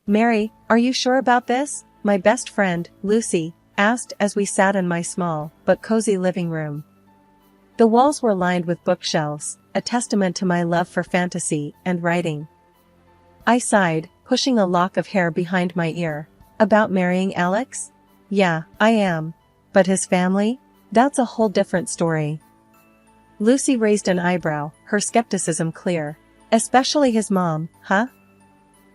Mary, are you sure about this? My best friend, Lucy, asked as we sat in my small but cozy living room. The walls were lined with bookshelves, a testament to my love for fantasy and writing. I sighed, pushing a lock of hair behind my ear. About marrying Alex? Yeah, I am. But his family? That's a whole different story. Lucy raised an eyebrow, her skepticism clear. Especially his mom, huh?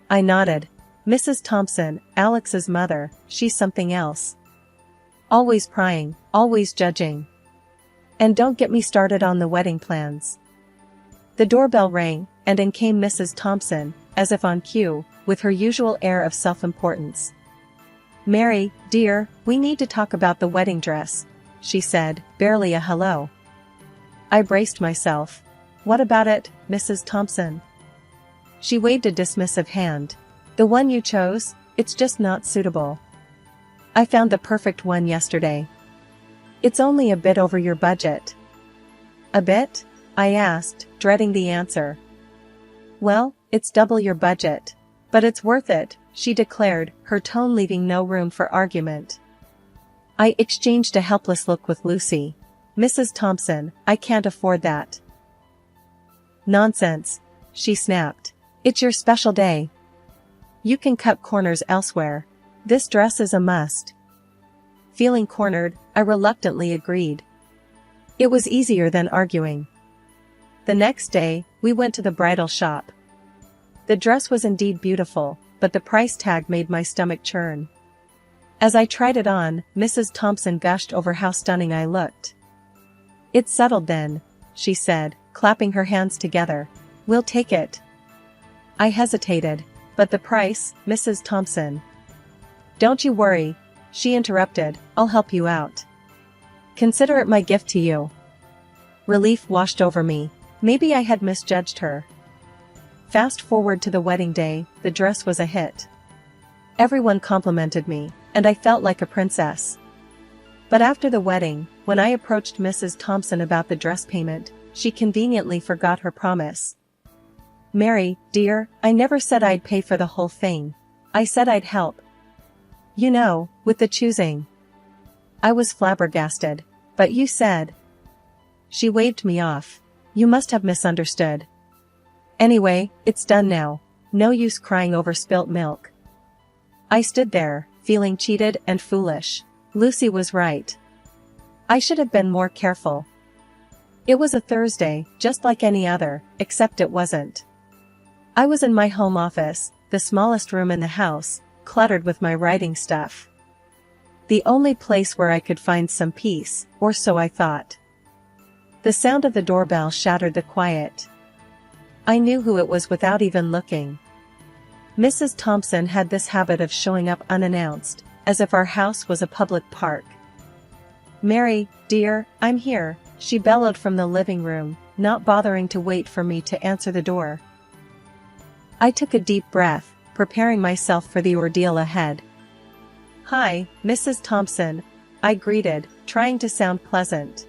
I nodded. Mrs. Thompson, Alex's mother, she's something else. Always prying, always judging. And don't get me started on the wedding plans. The doorbell rang, and in came Mrs. Thompson, as if on cue, with her usual air of self-importance. Mary, dear, we need to talk about the wedding dress, she said, barely a hello. I braced myself. What about it, Mrs. Thompson? She waved a dismissive hand. The one you chose, it's just not suitable. I found the perfect one yesterday. It's only a bit over your budget. A bit? I asked, dreading the answer. Well, it's double your budget. But it's worth it, she declared, her tone leaving no room for argument. I exchanged a helpless look with Lucy. Mrs. Thompson, I can't afford that. Nonsense, she snapped. It's your special day. You can cut corners elsewhere. This dress is a must. Feeling cornered, I reluctantly agreed. It was easier than arguing. The next day, we went to the bridal shop. The dress was indeed beautiful, but the price tag made my stomach churn. As I tried it on, Mrs. Thompson gushed over how stunning I looked. It's settled then, she said, clapping her hands together. We'll take it. I hesitated. But the price, Mrs. Thompson. Don't you worry, she interrupted, I'll help you out. Consider it my gift to you. Relief washed over me. Maybe I had misjudged her. Fast forward to the wedding day, the dress was a hit. Everyone complimented me, and I felt like a princess. But after the wedding, when I approached Mrs. Thompson about the dress payment, she conveniently forgot her promise. Mary, dear, I never said I'd pay for the whole thing. I said I'd help. You know, with the choosing. I was flabbergasted. But you said. She waved me off. You must have misunderstood. Anyway, it's done now. No use crying over spilt milk. I stood there, feeling cheated and foolish. Lucy was right. I should have been more careful. It was a Thursday, just like any other, except it wasn't. I was in my home office, the smallest room in the house, cluttered with my writing stuff. The only place where I could find some peace, or so I thought. The sound of the doorbell shattered the quiet. I knew who it was without even looking. Mrs. Thompson had this habit of showing up unannounced, as if our house was a public park. Mary, dear, I'm here, she bellowed from the living room, not bothering to wait for me to answer the door. I took a deep breath, preparing myself for the ordeal ahead. Hi, Mrs. Thompson, I greeted, trying to sound pleasant.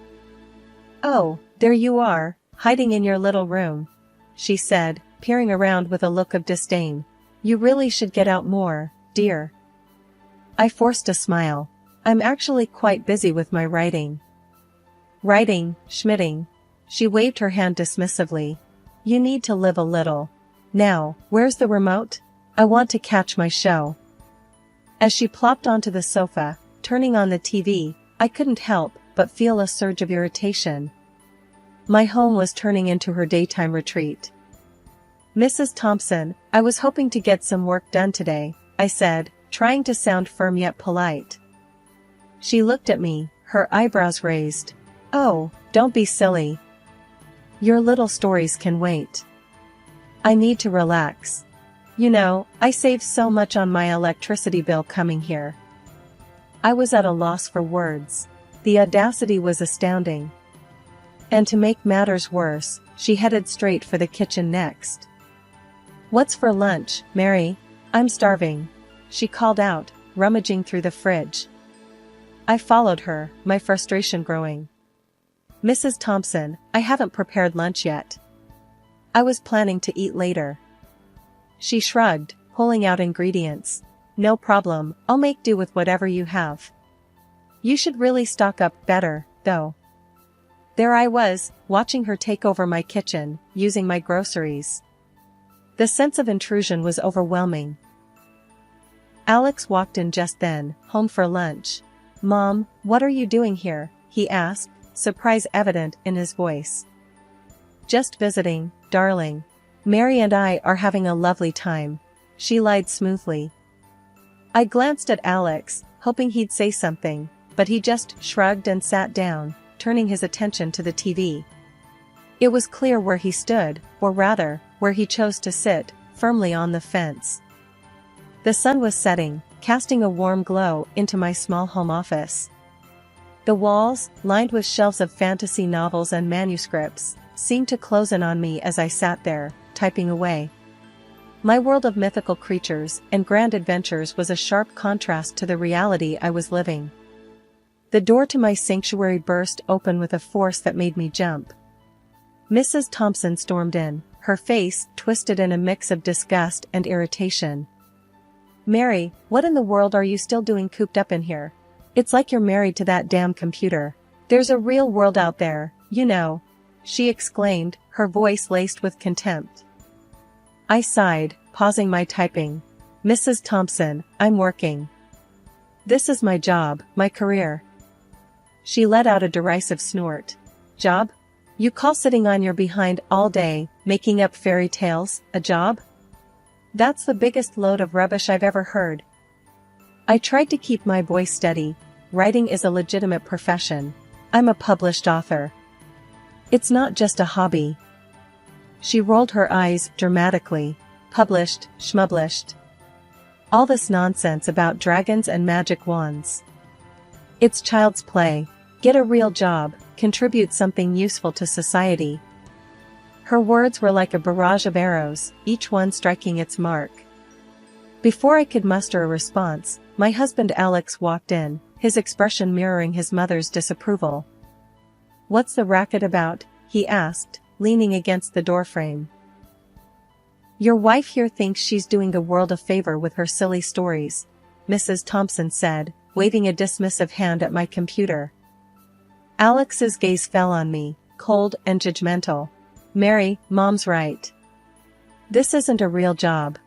Oh, there you are, hiding in your little room, she said, peering around with a look of disdain. You really should get out more, dear. I forced a smile. I'm actually quite busy with my writing. Writing, schmitting. She waved her hand dismissively. You need to live a little. Now, where's the remote? I want to catch my show. As she plopped onto the sofa, turning on the TV, I couldn't help but feel a surge of irritation. My home was turning into her daytime retreat. Mrs. Thompson, I was hoping to get some work done today, I said, trying to sound firm yet polite. She looked at me, her eyebrows raised. Oh, don't be silly. Your little stories can wait. I need to relax. You know, I save so much on my electricity bill coming here. I was at a loss for words. The audacity was astounding. And to make matters worse, she headed straight for the kitchen next. What's for lunch, Mary? I'm starving, she called out, rummaging through the fridge. I followed her, my frustration growing. Mrs. Thompson, I haven't prepared lunch yet. I was planning to eat later. She shrugged, pulling out ingredients. No problem, I'll make do with whatever you have. You should really stock up better, though. There I was, watching her take over my kitchen, using my groceries. The sense of intrusion was overwhelming. Alex walked in just then, home for lunch. "Mom, what are you doing here?" he asked, surprise evident in his voice. "Just visiting, darling. Mary and I are having a lovely time," she lied smoothly. I glanced at Alex, hoping he'd say something, but he just shrugged and sat down, turning his attention to the TV. It was clear where he stood, or rather, where he chose to sit, firmly on the fence. The sun was setting, casting a warm glow into my small home office. The walls, lined with shelves of fantasy novels and manuscripts, seemed to close in on me as I sat there, typing away. My world of mythical creatures and grand adventures was a sharp contrast to the reality I was living. The door to my sanctuary burst open with a force that made me jump. Mrs. Thompson stormed in, her face twisted in a mix of disgust and irritation. "Mary, what in the world are you still doing cooped up in here? It's like you're married to that damn computer. There's a real world out there, you know," she exclaimed, her voice laced with contempt. I sighed, pausing my typing. "Mrs. Thompson, I'm working. This is my job, my career." She let out a derisive snort. "Job? You call sitting on your behind all day, making up fairy tales, a job? That's the biggest load of rubbish I've ever heard." I tried to keep my voice steady. "Writing is a legitimate profession. I'm a published author. It's not just a hobby." She rolled her eyes dramatically. "Published, schmublished. All this nonsense about dragons and magic wands. It's child's play. Get a real job, contribute something useful to society." Her words were like a barrage of arrows, each one striking its mark. Before I could muster a response, my husband Alex walked in, his expression mirroring his mother's disapproval. "What's the racket about?" he asked, leaning against the doorframe. "Your wife here thinks she's doing the world a favor with her silly stories," Mrs. Thompson said, waving a dismissive hand at my computer. Alex's gaze fell on me, cold and judgmental. "Mary, Mom's right. This isn't a real job.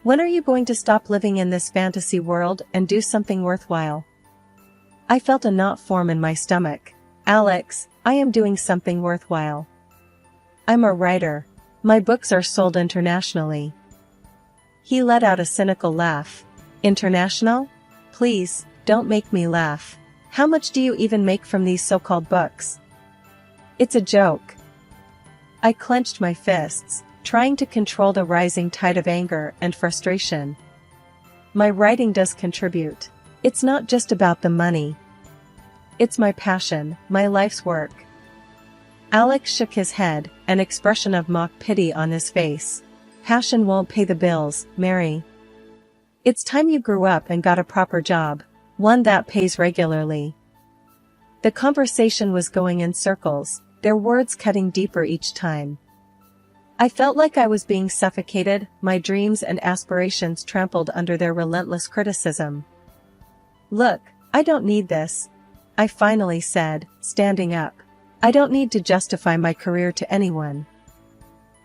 When are you going to stop living in this fantasy world and do something worthwhile?" I felt a knot form in my stomach. "Alex, I am doing something worthwhile. I'm a writer. My books are sold internationally." He let out a cynical laugh. "International? Please, don't make me laugh. How much do you even make from these so-called books?" "It's a joke." I clenched my fists, trying to control the rising tide of anger and frustration. "My writing does contribute. It's not just about the money. It's my passion, my life's work." Alex shook his head, an expression of mock pity on his face. "Passion won't pay the bills, Mary. It's time you grew up and got a proper job, one that pays regularly." The conversation was going in circles, their words cutting deeper each time. I felt like I was being suffocated, my dreams and aspirations trampled under their relentless criticism. "Look, I don't need this," I finally said, standing up. "I don't need to justify my career to anyone."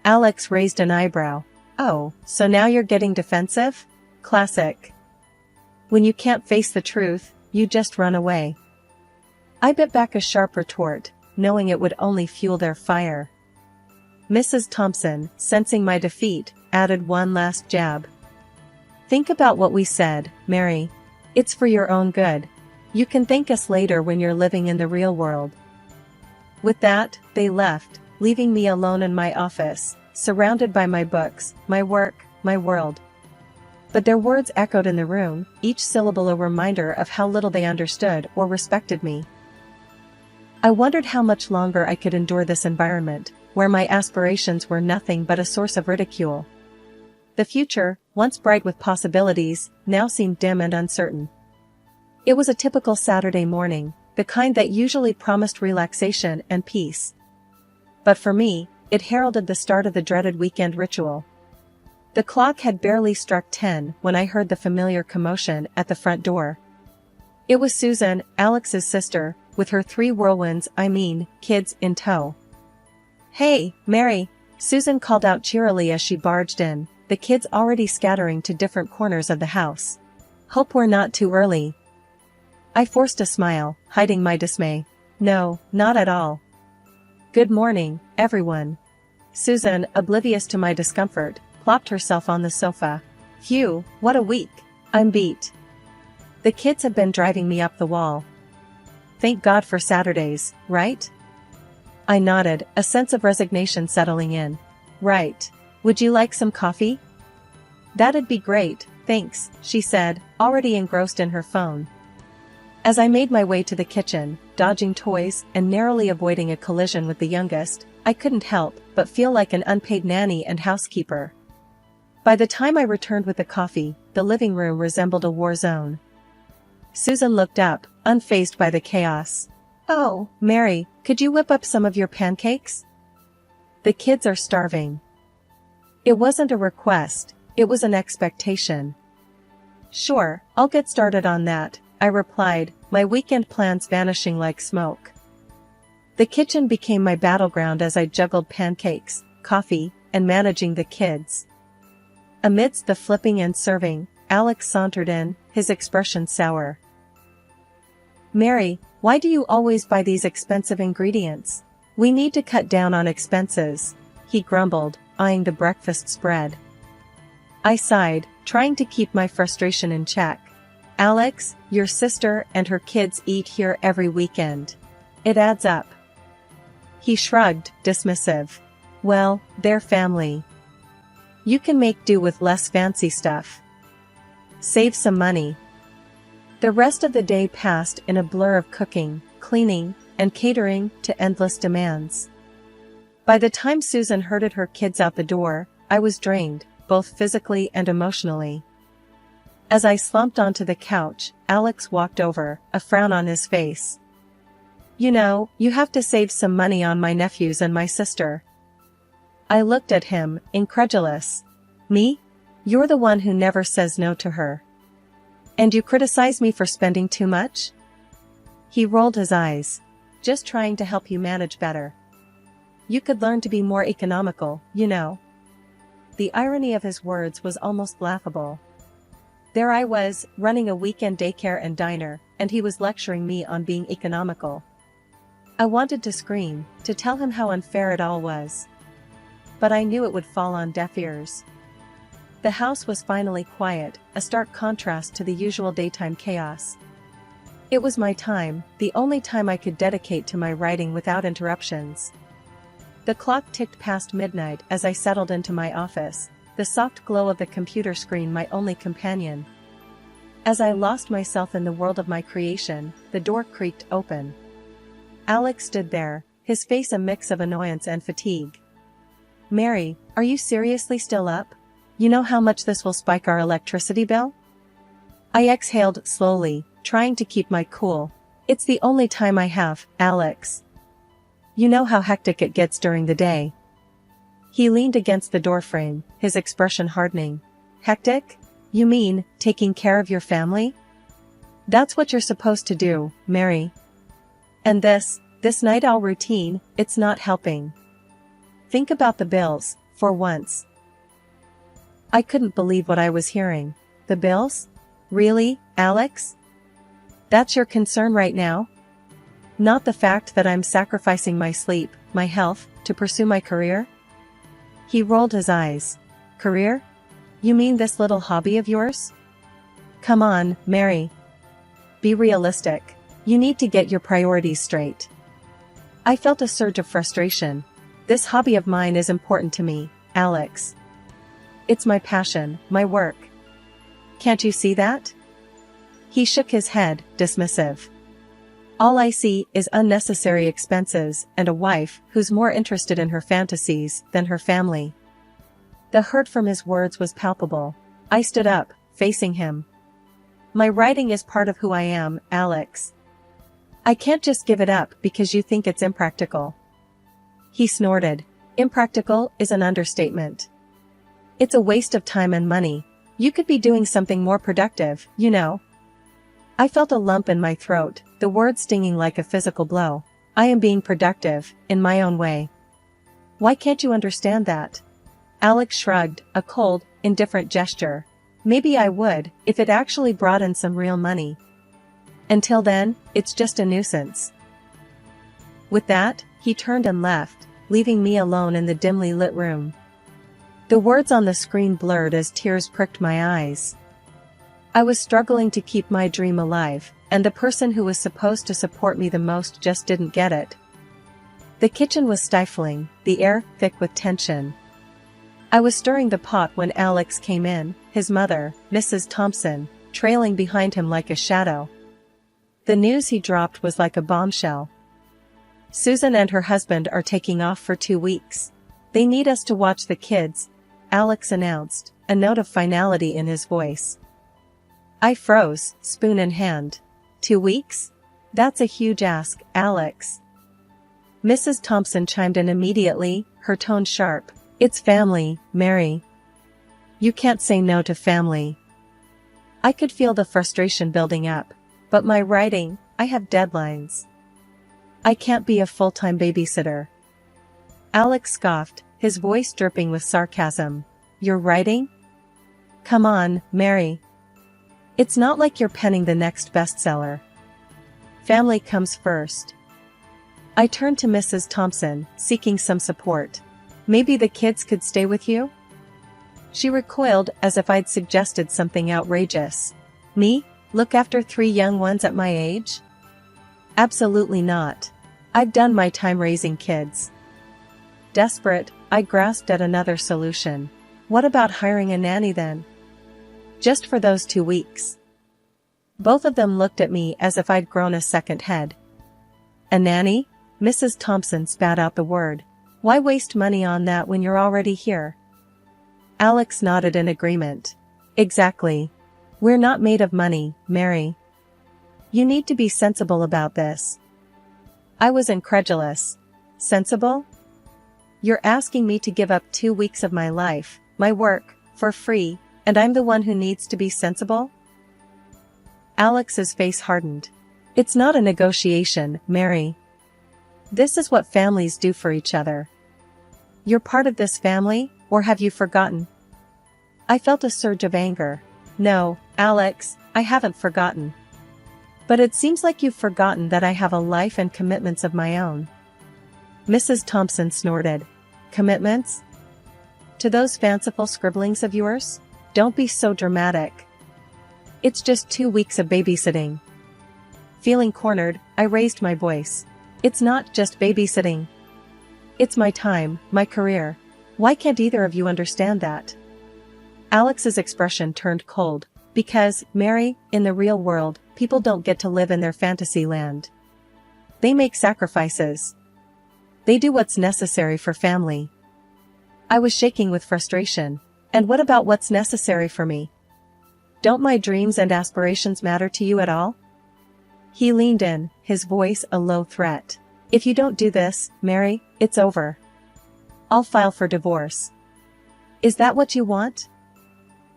Alex raised an eyebrow. "Oh, so now you're getting defensive? Classic. When you can't face the truth, you just run away." I bit back a sharp retort, knowing it would only fuel their fire. Mrs. Thompson, sensing my defeat, added one last jab. "Think about what we said, Mary. It's for your own good. You can thank us later when you're living in the real world." With that, they left, leaving me alone in my office, surrounded by my books, my work, my world. But their words echoed in the room, each syllable a reminder of how little they understood or respected me. I wondered how much longer I could endure this environment, where my aspirations were nothing but a source of ridicule. The future, once bright with possibilities, now seemed dim and uncertain. It was a typical Saturday morning, the kind that usually promised relaxation and peace. But for me, it heralded the start of the dreaded weekend ritual. The clock had barely struck 10 when I heard the familiar commotion at the front door. It was Susan, Alex's sister, with her 3 kids in tow. "Hey, Mary," Susan called out cheerily as she barged in, the kids already scattering to different corners of the house. "Hope we're not too early." I forced a smile, hiding my dismay. "No, not at all. Good morning, everyone." Susan, oblivious to my discomfort, plopped herself on the sofa. "Phew, what a week. I'm beat. The kids have been driving me up the wall. Thank God for Saturdays, right?" I nodded, a sense of resignation settling in. "Right. Would you like some coffee?" "That'd be great, thanks," she said, already engrossed in her phone. As I made my way to the kitchen, dodging toys and narrowly avoiding a collision with the youngest, I couldn't help but feel like an unpaid nanny and housekeeper. By the time I returned with the coffee, the living room resembled a war zone. Susan looked up, unfazed by the chaos. "Oh, Mary, could you whip up some of your pancakes? The kids are starving." It wasn't a request, it was an expectation. "Sure, I'll get started on that," I replied, my weekend plans vanishing like smoke. The kitchen became my battleground as I juggled pancakes, coffee, and managing the kids. Amidst the flipping and serving, Alex sauntered in, his expression sour. "Mary, why do you always buy these expensive ingredients? We need to cut down on expenses," he grumbled, eyeing the breakfast spread. I sighed, trying to keep my frustration in check. "Alex, your sister and her kids eat here every weekend. It adds up." He shrugged, dismissive. "Well, they're family. You can make do with less fancy stuff. Save some money." The rest of the day passed in a blur of cooking, cleaning, and catering to endless demands. By the time Susan herded her kids out the door, I was drained, both physically and emotionally. As I slumped onto the couch, Alex walked over, a frown on his face. "You know, you have to save some money on my nephews and my sister." I looked at him, incredulous. "Me? You're the one who never says no to her. And you criticize me for spending too much?" He rolled his eyes. "Just trying to help you manage better. You could learn to be more economical, you know." The irony of his words was almost laughable. There I was, running a weekend daycare and diner, and he was lecturing me on being economical. I wanted to scream, to tell him how unfair it all was. But I knew it would fall on deaf ears. The house was finally quiet, a stark contrast to the usual daytime chaos. It was my time, the only time I could dedicate to my writing without interruptions. The clock ticked past midnight as I settled into my office, the soft glow of the computer screen my only companion. As I lost myself in the world of my creation, the door creaked open. Alex stood there, his face a mix of annoyance and fatigue. "Mary, are you seriously still up? You know how much this will spike our electricity bill?" I exhaled slowly, trying to keep my cool. "It's the only time I have, Alex. You know how hectic it gets during the day." He leaned against the doorframe, his expression hardening. "Hectic? You mean, taking care of your family? That's what you're supposed to do, Mary. And this night owl routine, it's not helping. Think about the bills, for once." I couldn't believe what I was hearing. The bills? Really, Alex? That's your concern right now? Not the fact that I'm sacrificing my sleep, my health, to pursue my career? He rolled his eyes. "Career? You mean this little hobby of yours? Come on, Mary. Be realistic. You need to get your priorities straight." I felt a surge of frustration. This hobby of mine is important to me, Alex. It's my passion, my work. Can't you see that? He shook his head, dismissive. "All I see is unnecessary expenses and a wife who's more interested in her fantasies than her family." The hurt from his words was palpable. I stood up, facing him. "My writing is part of who I am, Alex. I can't just give it up because you think it's impractical." He snorted. "Impractical is an understatement. It's a waste of time and money. You could be doing something more productive, you know. I felt a lump in my throat, the word stinging like a physical blow. I am being productive, in my own way. Why can't you understand that? Alex shrugged, a cold, indifferent gesture. Maybe I would, if it actually brought in some real money. Until then, it's just a nuisance. With that, he turned and left, leaving me alone in the dimly lit room. The words on the screen blurred as tears pricked my eyes. I was struggling to keep my dream alive, and the person who was supposed to support me the most just didn't get it. The kitchen was stifling, the air thick with tension. I was stirring the pot when Alex came in, his mother, Mrs. Thompson, trailing behind him like a shadow. The news he dropped was like a bombshell. Susan and her husband are taking off for 2 weeks. They need us to watch the kids, Alex announced, a note of finality in his voice. I froze, spoon in hand. 2 weeks? That's a huge ask, Alex. Mrs. Thompson chimed in immediately, her tone sharp. It's family, Mary. You can't say no to family. I could feel the frustration building up. But my writing, I have deadlines. I can't be a full-time babysitter. Alex scoffed, his voice dripping with sarcasm. You're writing? Come on, Mary. It's not like you're penning the next bestseller. Family comes first. I turned to Mrs. Thompson, seeking some support. Maybe the kids could stay with you? She recoiled as if I'd suggested something outrageous. Me? Look after 3 young ones at my age? Absolutely not. I've done my time raising kids. Desperate, I grasped at another solution. What about hiring a nanny then? Just for those 2 weeks. Both of them looked at me as if I'd grown a second head. A nanny? Mrs. Thompson spat out the word. Why waste money on that when you're already here? Alex nodded in agreement. Exactly. We're not made of money, Mary. You need to be sensible about this. I was incredulous. Sensible? You're asking me to give up 2 weeks of my life, my work, for free, and I'm the one who needs to be sensible? Alex's face hardened. It's not a negotiation, Mary. This is what families do for each other. You're part of this family, or have you forgotten? I felt a surge of anger. No, Alex, I haven't forgotten. But it seems like you've forgotten that I have a life and commitments of my own. Mrs. Thompson snorted. Commitments? To those fanciful scribblings of yours? Don't be so dramatic. It's just 2 weeks of babysitting. Feeling cornered, I raised my voice. It's not just babysitting. It's my time, my career. Why can't either of you understand that? Alex's expression turned cold. Because, Mary, in the real world, people don't get to live in their fantasy land. They make sacrifices. They do what's necessary for family. I was shaking with frustration. And what about what's necessary for me? Don't my dreams and aspirations matter to you at all? He leaned in, his voice a low threat. If you don't do this, Mary, it's over. I'll file for divorce. Is that what you want?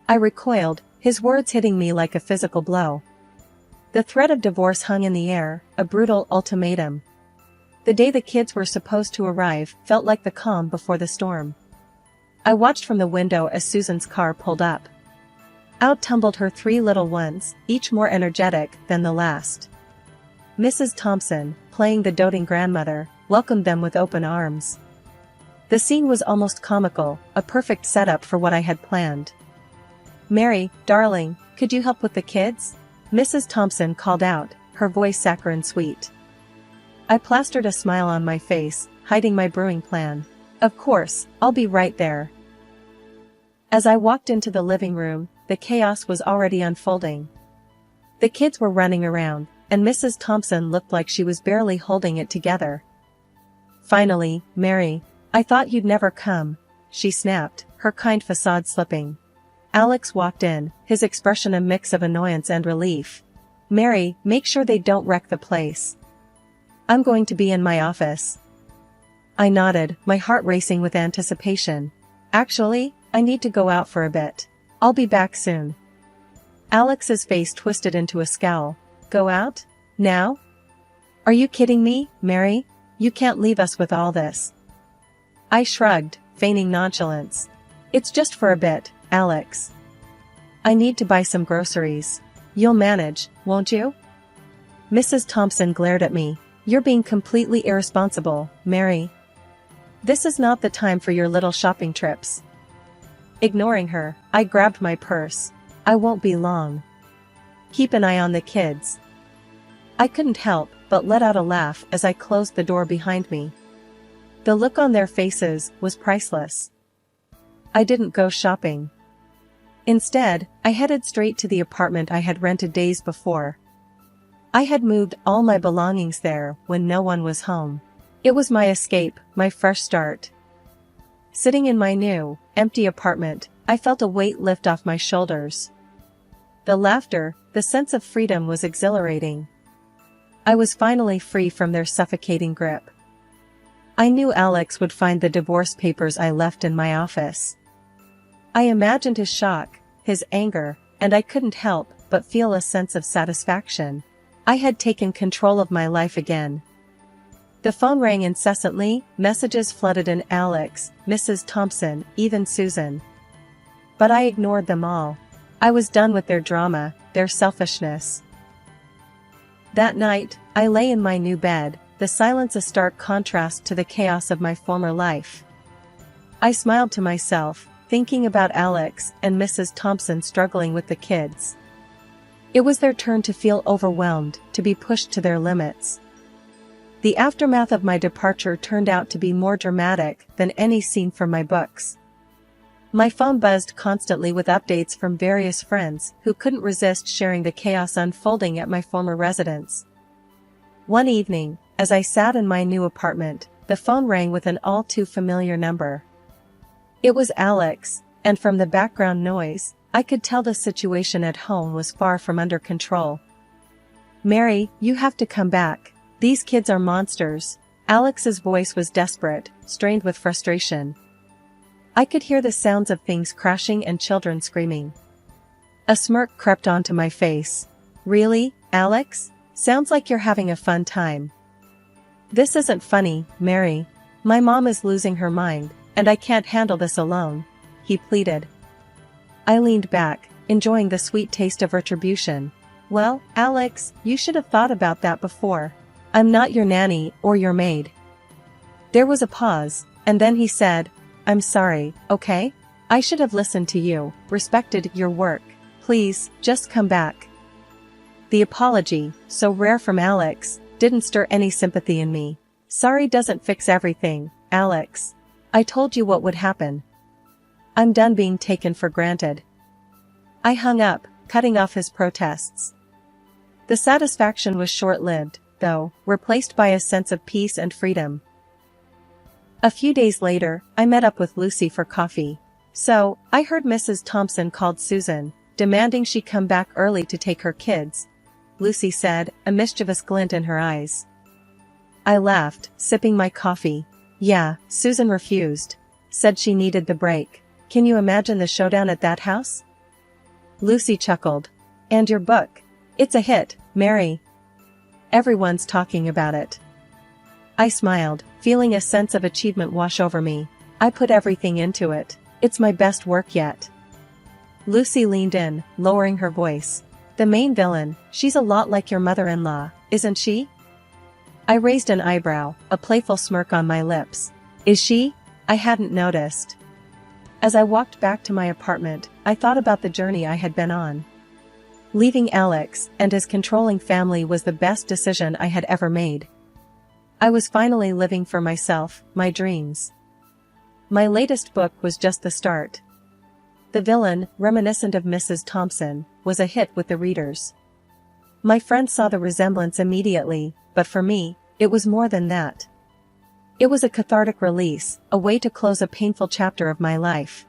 I recoiled, his words hitting me like a physical blow. The threat of divorce hung in the air, a brutal ultimatum. The day the kids were supposed to arrive felt like the calm before the storm. I watched from the window as Susan's car pulled up. Out tumbled her 3 little ones, each more energetic than the last. Mrs. Thompson, playing the doting grandmother, welcomed them with open arms. The scene was almost comical, a perfect setup for what I had planned. Mary, darling, could you help with the kids? Mrs. Thompson called out, her voice saccharine sweet. I plastered a smile on my face, hiding my brewing plan. Of course, I'll be right there. As I walked into the living room, the chaos was already unfolding. The kids were running around, and Mrs. Thompson looked like she was barely holding it together. Finally, Mary, I thought you'd never come, she snapped, her kind facade slipping. Alex walked in, his expression a mix of annoyance and relief. Mary, make sure they don't wreck the place. I'm going to be in my office. I nodded, my heart racing with anticipation. Actually, I need to go out for a bit. I'll be back soon. Alex's face twisted into a scowl. Go out? Now? Are you kidding me, Mary? You can't leave us with all this. I shrugged, feigning nonchalance. It's just for a bit, Alex. I need to buy some groceries. You'll manage, won't you? Mrs. Thompson glared at me. You're being completely irresponsible, Mary. This is not the time for your little shopping trips. Ignoring her, I grabbed my purse. I won't be long. Keep an eye on the kids. I couldn't help but let out a laugh as I closed the door behind me. The look on their faces was priceless. I didn't go shopping. Instead, I headed straight to the apartment I had rented days before. I had moved all my belongings there when no one was home. It was my escape, my fresh start. Sitting in my new, empty apartment, I felt a weight lift off my shoulders. The laughter, the sense of freedom was exhilarating. I was finally free from their suffocating grip. I knew Alex would find the divorce papers I left in my office. I imagined his shock, his anger, and I couldn't help but feel a sense of satisfaction. I had taken control of my life again. The phone rang incessantly, messages flooded in Alex, Mrs. Thompson, even Susan. But I ignored them all. I was done with their drama, their selfishness. That night, I lay in my new bed, the silence a stark contrast to the chaos of my former life. I smiled to myself, thinking about Alex and Mrs. Thompson struggling with the kids. It was their turn to feel overwhelmed, to be pushed to their limits. The aftermath of my departure turned out to be more dramatic than any scene from my books. My phone buzzed constantly with updates from various friends who couldn't resist sharing the chaos unfolding at my former residence. One evening, as I sat in my new apartment, the phone rang with an all too familiar number. It was Alex, and from the background noise, I could tell the situation at home was far from under control. Mary, you have to come back. These kids are monsters. Alex's voice was desperate, strained with frustration. I could hear the sounds of things crashing and children screaming. A smirk crept onto my face. Really, Alex? Sounds like you're having a fun time. This isn't funny, Mary. My mom is losing her mind, and I can't handle this alone, he pleaded. I leaned back, enjoying the sweet taste of retribution. Well, Alex, you should have thought about that before. I'm not your nanny or your maid. There was a pause, and then he said, I'm sorry, okay? I should have listened to you, respected your work. Please, just come back. The apology, so rare from Alex, didn't stir any sympathy in me. Sorry doesn't fix everything, Alex. I told you what would happen. I'm done being taken for granted. I hung up, cutting off his protests. The satisfaction was short-lived, though, replaced by a sense of peace and freedom. A few days later, I met up with Lucy for coffee. So, I heard Mrs. Thompson called Susan, demanding she come back early to take her kids, Lucy said, a mischievous glint in her eyes. I laughed, sipping my coffee. Yeah, Susan refused. Said she needed the break. Can you imagine the showdown at that house? Lucy chuckled. And your book? It's a hit, Mary. Everyone's talking about it. I smiled, feeling a sense of achievement wash over me. I put everything into it. It's my best work yet. Lucy leaned in, lowering her voice. The main villain, she's a lot like your mother-in-law, isn't she? I raised an eyebrow, a playful smirk on my lips. Is she? I hadn't noticed. As I walked back to my apartment, I thought about the journey I had been on. Leaving Alex and his controlling family was the best decision I had ever made. I was finally living for myself, my dreams. My latest book was just the start. The villain, reminiscent of Mrs. Thompson, was a hit with the readers. My friends saw the resemblance immediately, but for me, it was more than that. It was a cathartic release, a way to close a painful chapter of my life.